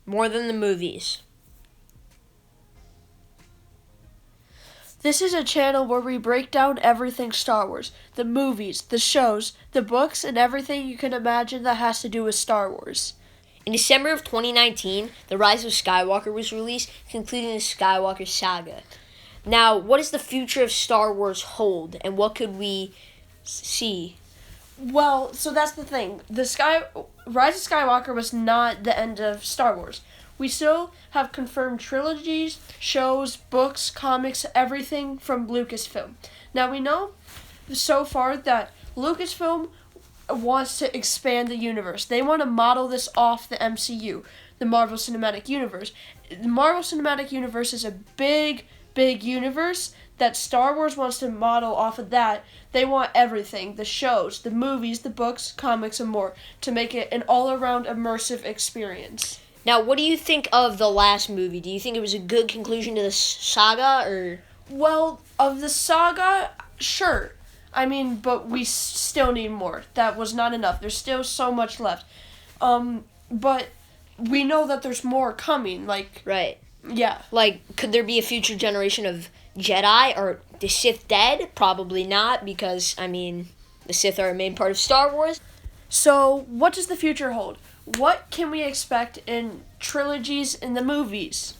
More than the movies. This is a channel where we break down everything Star Wars. The movies, the shows, the books, and everything you can imagine that has to do with Star Wars. In December of 2019, The Rise of Skywalker was released, concluding the Skywalker saga. Now, what does the future of Star Wars hold, and what could we see? Well, so that's the thing. Rise of Skywalker was not the end of Star Wars. We still have confirmed trilogies, shows, books, comics, everything from Lucasfilm. Now we know so far that Lucasfilm wants to expand the universe. They want to model this off the MCU, the Marvel Cinematic Universe. The Marvel Cinematic Universe is a big universe that Star Wars wants to model off of that. They want everything, the shows, the movies, the books, comics, and more, to make it an all-around immersive experience. Now, what do you think of the last movie? Do you think it was a good conclusion to the saga, or? Well, of the saga, sure. I mean, but we still need more. That was not enough. There's still so much left. But we know that there's more coming, Right. Yeah. Could there be a future generation of Jedi? Or the Sith dead? Probably not, because, the Sith are a main part of Star Wars. So, what does the future hold? What can we expect in trilogies in the movies?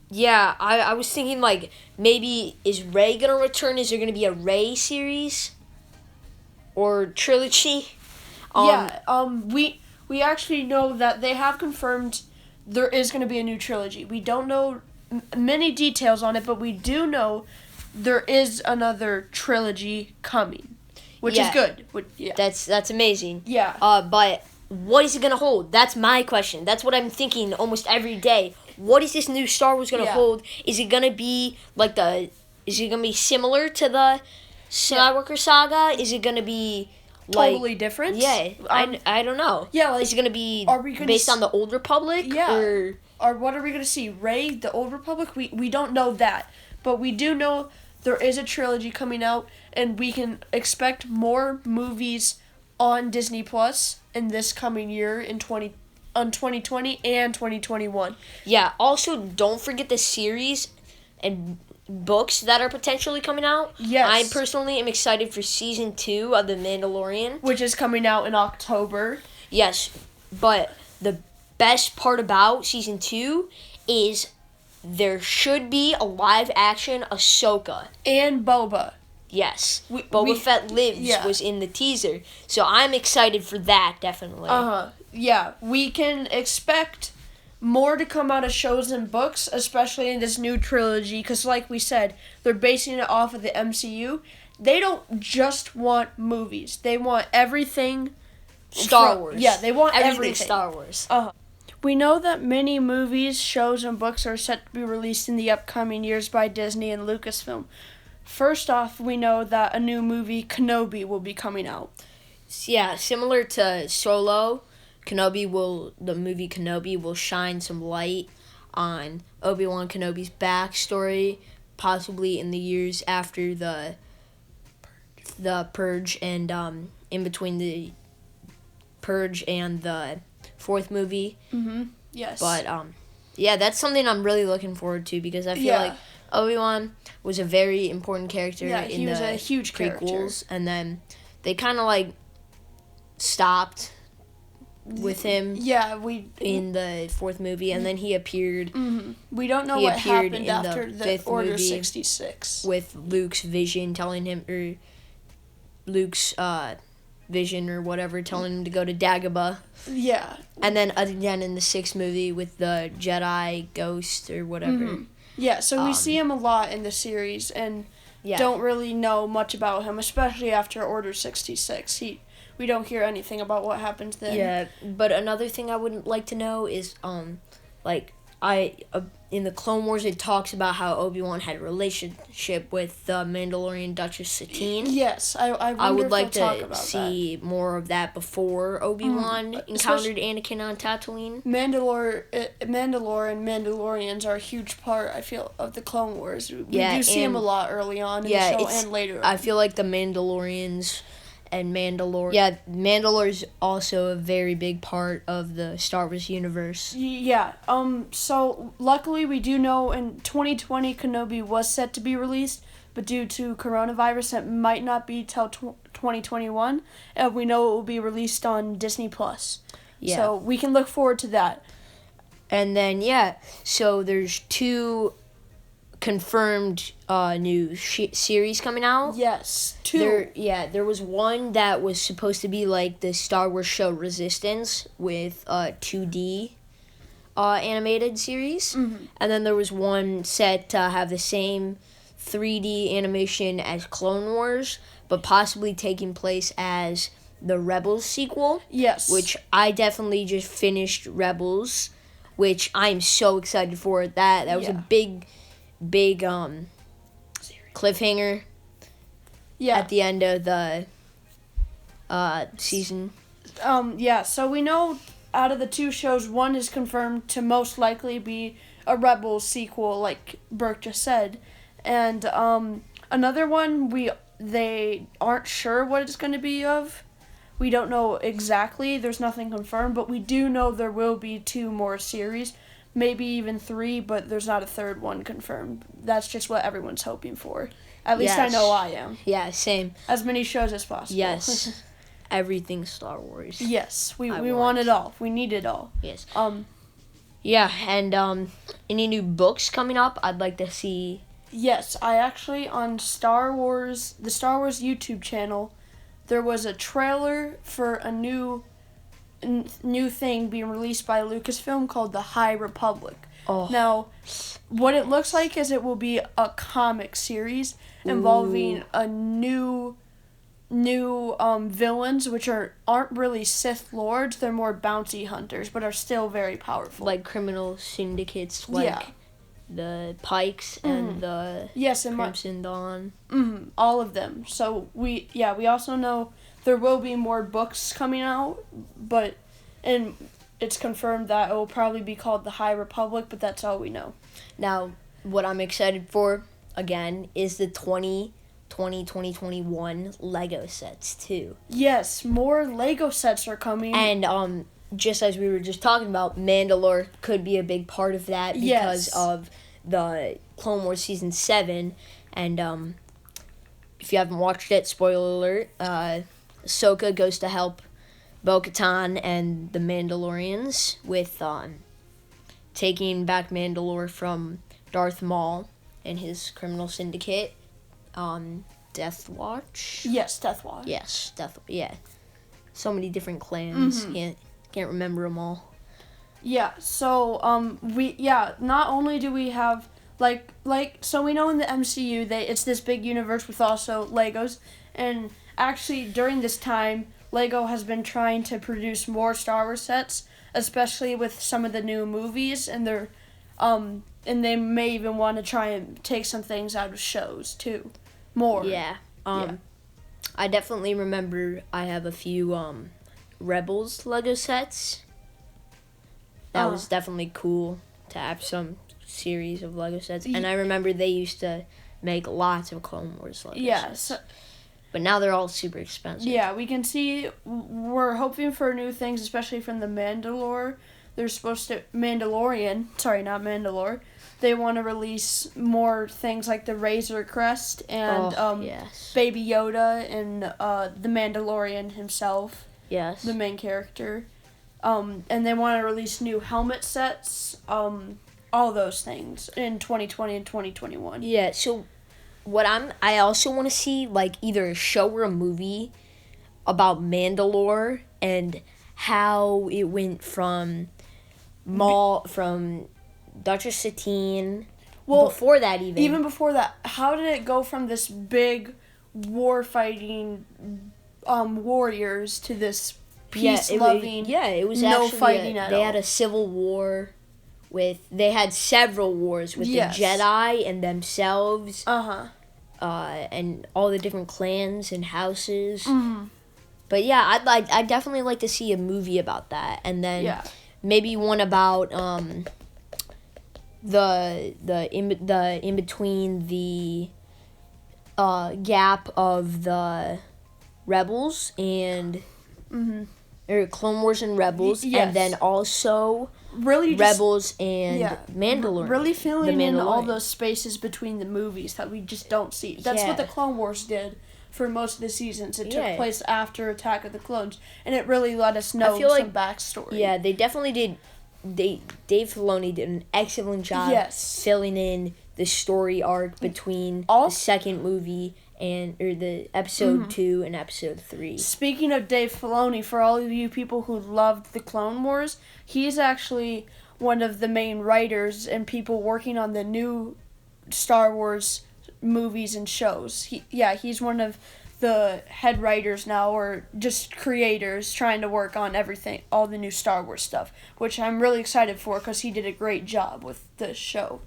Yeah, I was thinking, maybe is Rey gonna return? Is there gonna be a Rey series? Or trilogy? We actually know that they have confirmed there is going to be a new trilogy. We don't know many details on it, but we do know there is another trilogy coming, which is good. That's amazing. Yeah. But what is it gonna hold? That's my question. That's what I'm thinking almost every day. What is this new Star Wars gonna hold? Is it gonna be Is it gonna be similar to the Skywalker saga? Is it gonna be totally different? Yeah, I don't know. Yeah, is it gonna be based on the Old Republic? Yeah. Or what are we gonna see? Rey, the Old Republic? We don't know that, but we do know there is a trilogy coming out, and we can expect more movies on Disney Plus in this coming year in 2020 and 2021. Yeah. Also, don't forget the series and books that are potentially coming out. Yes. I personally am excited for season 2 of The Mandalorian, which is coming out in October. Yes, but the best part about season 2 is there should be a live action Ahsoka and Boba. Yes, Boba Fett Lives was in the teaser, so I'm excited for that, definitely. Yeah, we can expect more to come out of shows and books, especially in this new trilogy, because like we said, they're basing it off of the MCU. They don't just want movies. They want everything Star Wars. Yeah, they want everything Star Wars. We know that many movies, shows, and books are set to be released in the upcoming years by Disney and Lucasfilm. First off, we know that a new movie, Kenobi, will be coming out. Yeah, similar to Solo, the movie Kenobi will shine some light on Obi-Wan Kenobi's backstory, possibly in the years after the Purge and in between the Purge and the fourth movie. Mm-hmm. Yes. But that's something I'm really looking forward to, because I feel like Obi-Wan was a very important character in the a huge prequels, and then they kind of stopped with him. Yeah, in the fourth movie, and then he appeared. Mm-hmm. We don't know what happened after the Order 66 with Luke's vision telling him, or Luke's vision or whatever, telling him to go to Dagobah. Yeah. And then again in the sixth movie with the Jedi ghost or whatever. Mm-hmm. Yeah, so we see him a lot in the series, and don't really know much about him, especially after Order 66. We don't hear anything about what happens then. Yeah, but another thing I would like to know is, in the Clone Wars, it talks about how Obi-Wan had a relationship with the Mandalorian Duchess Satine. Yes, I would like to see more of that before Obi-Wan encountered Anakin on Tatooine. Mandalore and Mandalorians are a huge part, I feel, of the Clone Wars. We do see them a lot early on in the show and later on. I feel like the Mandalorians and Mandalore. Yeah, Mandalore's also a very big part of the Star Wars universe. Yeah. So luckily we do know in 2020 Kenobi was set to be released, but due to coronavirus it might not be till 2021. And we know it will be released on Disney Plus. Yeah. So we can look forward to that. And then so there's 2 confirmed new series coming out. Yes, 2. There was one that was supposed to be like the Star Wars show Resistance with 2D animated series. Mm-hmm. And then there was one set to have the same 3D animation as Clone Wars, but possibly taking place as the Rebels sequel. Yes. Which I definitely just finished Rebels, which I'm so excited for. That was a big cliffhanger at the end of the season. So we know out of the 2 shows, one is confirmed to most likely be a Rebels sequel, like Burke just said. And another one, they aren't sure what it's going to be of. We don't know exactly. There's nothing confirmed, but we do know there will be 2 more series. Maybe even 3, but there's not a 3rd one confirmed. That's just what everyone's hoping for. At least I know I am. Yeah, same. As many shows as possible. Yes. Everything Star Wars. Yes, we want it all. We need it all. Yes. Yeah, and any new books coming up? I'd like to see. Yes, I actually on the Star Wars YouTube channel, there was a trailer for a new thing being released by Lucasfilm called The High Republic. Oh. Now, what it looks like is it will be a comic series involving a new villains, which aren't really Sith Lords. They're more bounty hunters, but are still very powerful. Like criminal syndicates, like the Pikes and the Crimson Dawn. All of them. So we also know there will be more books coming out, and it's confirmed that it will probably be called The High Republic, but that's all we know. Now, what I'm excited for, again, is the 2021 Lego sets, too. Yes, more Lego sets are coming. And, just as we were just talking about, Mandalore could be a big part of that because of the Clone Wars Season 7. And, if you haven't watched it, spoiler alert, Ahsoka goes to help Bo-Katan and the Mandalorians with taking back Mandalore from Darth Maul and his criminal syndicate, Death Watch. Yes, Death Watch. Yes, so many different clans. Can't remember them all. Yeah. So not only do we have so we know in the MCU it's this big universe with also Legos, and actually during this time Lego has been trying to produce more Star Wars sets, especially with some of the new movies, and they may even want to try and take some things out of shows too. More. Yeah. I definitely remember I have a few Rebels Lego sets. That was definitely cool to have some series of Lego sets. And I remember they used to make lots of Clone Wars Lego sets. But now they're all super expensive. Yeah, we can see we're hoping for new things, especially from the Mandalore. They're supposed to Mandalorian. Sorry, not Mandalore. They want to release more things like the Razor Crest and Baby Yoda and the Mandalorian himself. Yes. The main character. And they want to release new helmet sets. All those things in 2020 and 2021. Yeah. So, I also want to see like either a show or a movie about Mandalore and how it went from Duchess Satine. Well, before that even before that, how did it go from this big war fighting warriors to this peace loving? It was no actually fighting at all. They had a civil war they had several wars with the Jedi and themselves. And all the different clans and houses. Mm-hmm. But yeah, I'd definitely like to see a movie about that, and then maybe one about the in between the gap of the Rebels and or Clone Wars and Rebels, Yes. and then also Really, Rebels and Mandalorian. Really filling The in all Mandalorian. those spaces between the movies that we just don't see. That's what the Yeah. Clone Wars did for most of the seasons. It took Yeah. place after Attack of the Clones, and it really let us know feel some like- backstory. Yeah, they definitely did. Dave Filoni did an excellent job Yes. filling in the story arc between All- the second movie or the episode 2 and episode 3. Speaking of Dave Filoni, for all of you people who loved the Clone Wars, he's actually one of the main writers and people working on the new Star Wars movies and shows. He's one of the head writers now, or just creators trying to work on everything, all the new Star Wars stuff, which I'm really excited for because he did a great job with the show.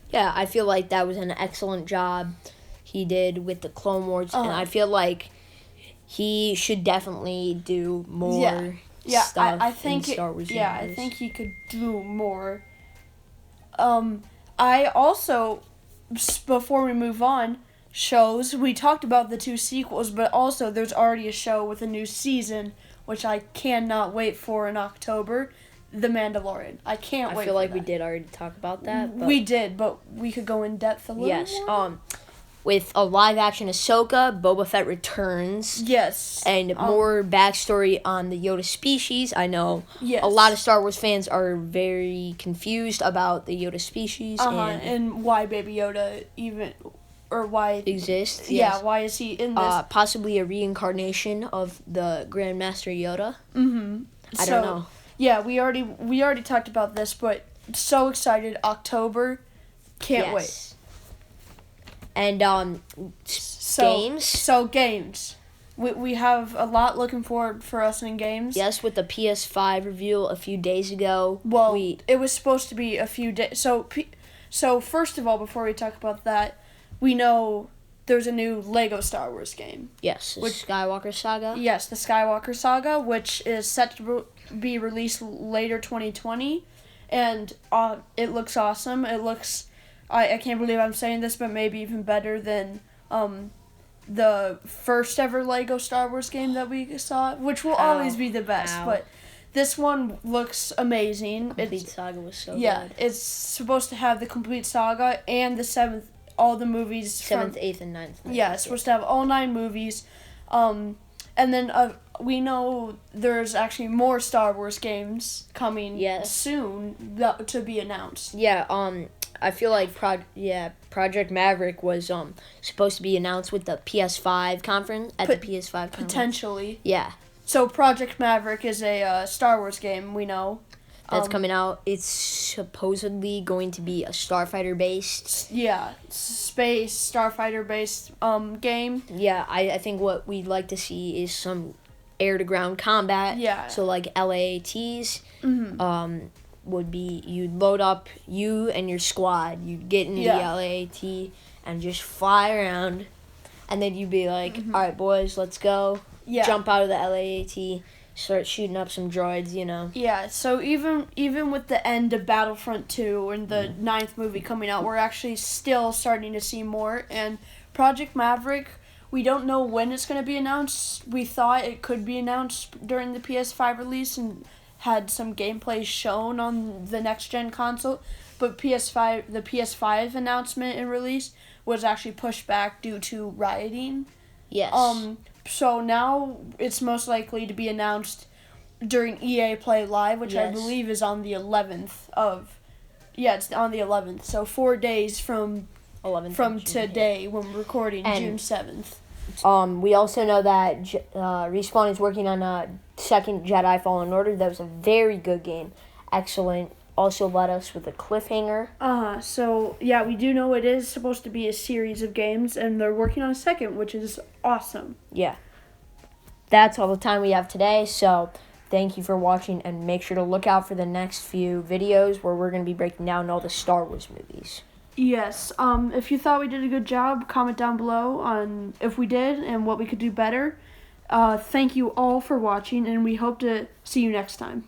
Yeah, I feel like that was an excellent job he did with the Clone Wars, and I feel like he should definitely do more stuff I think in Star Wars I universe. think he could do more. I also, before we move on, shows, we talked about the 2 sequels, but also there's already a show with a new season, which I cannot wait for in October, The Mandalorian. I can't wait I feel for like we that. did already talk about that. But We did, but we could go in depth a little yes, more. with a live action Ahsoka, Boba Fett returns. Yes. And more backstory on the Yoda species. I know Yes. a lot of Star Wars fans are very confused about the Yoda species And why Baby Yoda even, or why... exists. Yeah, Yes. why is he in this? Possibly a reincarnation of the Grandmaster Yoda. I So, don't know. Yeah, we already talked about this, but so excited. October. Can't wait. And games. So games. We have a lot looking forward for us in games. Yes, with the PS5 reveal a few days ago. Well, it was supposed to be a few days. So first of all, before we talk about that, we know there's a new Lego Star Wars game. Yes, Skywalker Saga. Yes, the Skywalker Saga, which is set to be released later 2020, and it looks awesome. It looks, I can't believe I'm saying this, but maybe even better than the first ever Lego Star Wars game that we saw, which will always be the best. Ow. But this one looks amazing. Complete Saga was so Yeah, good. it's supposed to have the complete saga and the seventh, all the movies. 7th, 8th, and 9th. Yeah, it's supposed to have all 9 movies. And then we know there's actually more Star Wars games coming soon to be announced. Yeah, I feel like Project Maverick was supposed to be announced with the PS5 conference the PS5 conference. Potentially. Yeah, So Project Maverick is a Star Wars game, we know. that's coming out. It's supposedly going to be a Starfighter based. Yeah, space Starfighter based game. Yeah, I think what we'd like to see is some air to ground combat. Yeah. So like LAATs. Would be you'd load up you and your squad. You'd get into the LAAT and just fly around, and then you'd be like, "All right, boys, let's go." Yeah. Jump out of the LAAT, start shooting up some droids. Yeah, so even with the end of Battlefront 2 and the 9th movie coming out, we're actually still starting to see more. And Project Maverick, we don't know when it's going to be announced. We thought it could be announced during the PS5 release and had some gameplay shown on the next-gen console. But the PS5 announcement and release was actually pushed back due to rioting. Yes. So now it's most likely to be announced during EA Play Live, which I believe is on the 11th of... Yeah, it's on the 11th. So 4 days from 11th from of June, today when we're recording, And- June 7th. We also know that Respawn is working on a second Jedi Fallen Order. That was a very good game. Excellent. Also led us with a cliffhanger. So, yeah, we do know it is supposed to be a series of games, and they're working on a second, which is awesome. Yeah. That's all the time we have today, so thank you for watching, and make sure to look out for the next few videos where we're going to be breaking down all the Star Wars movies. Yes, if you thought we did a good job, comment down below on if we did and what we could do better. Thank you all for watching, and we hope to see you next time.